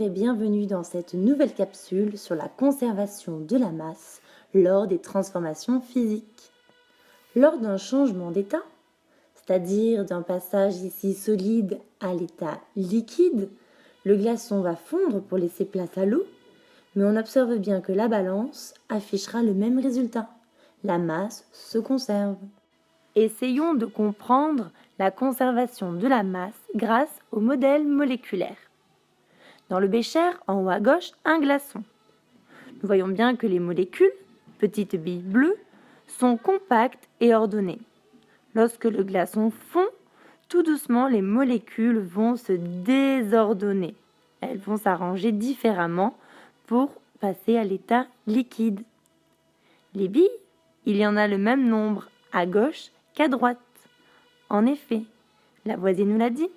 et bienvenue dans cette nouvelle capsule sur la conservation de la masse lors des transformations physiques. Lors d'un changement d'état, c'est-à-dire d'un passage ici solide à l'état liquide, le glaçon va fondre pour laisser place à l'eau, mais on observe bien que la balance affichera le même résultat. La masse se conserve. Essayons de comprendre la conservation de la masse grâce au modèle moléculaire. Dans le bécher, en haut à gauche, un glaçon. Nous voyons bien que les molécules, petites billes bleues, sont compactes et ordonnées. Lorsque le glaçon fond, tout doucement, les molécules vont se désordonner. Elles vont s'arranger différemment pour passer à l'état liquide. Les billes, il y en a le même nombre à gauche qu'à droite. En effet, Lavoisier nous l'a dit,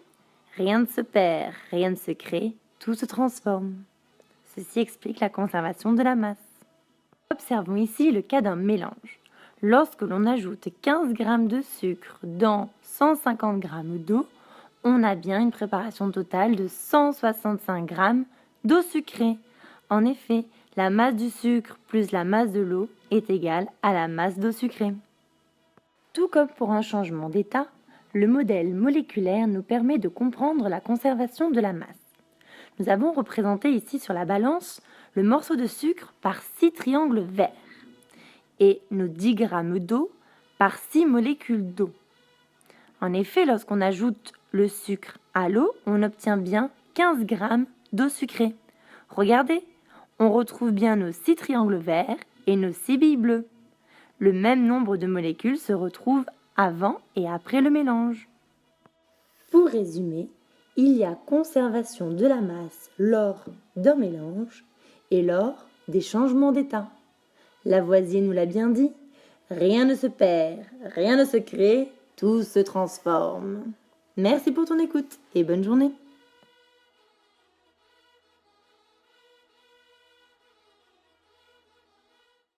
rien ne se perd, rien ne se crée, tout se transforme. Ceci explique la conservation de la masse. Observons ici le cas d'un mélange. Lorsque l'on ajoute 15 g de sucre dans 150 g d'eau, on a bien une préparation totale de 165 g d'eau sucrée. En effet, la masse du sucre plus la masse de l'eau est égale à la masse d'eau sucrée. Tout comme pour un changement d'état, le modèle moléculaire nous permet de comprendre la conservation de la masse. Nous avons représenté ici sur la balance le morceau de sucre par 6 triangles verts et nos 10 g d'eau par 6 molécules d'eau. En effet, lorsqu'on ajoute le sucre à l'eau, on obtient bien 15 g d'eau sucrée. Regardez, on retrouve bien nos 6 triangles verts et nos 6 billes bleues. Le même nombre de molécules se retrouve avant et après le mélange. Pour résumer, il y a conservation de la masse lors d'un mélange et lors des changements d'état. Lavoisier nous l'a bien dit, rien ne se perd, rien ne se crée, tout se transforme. Merci pour ton écoute et bonne journée.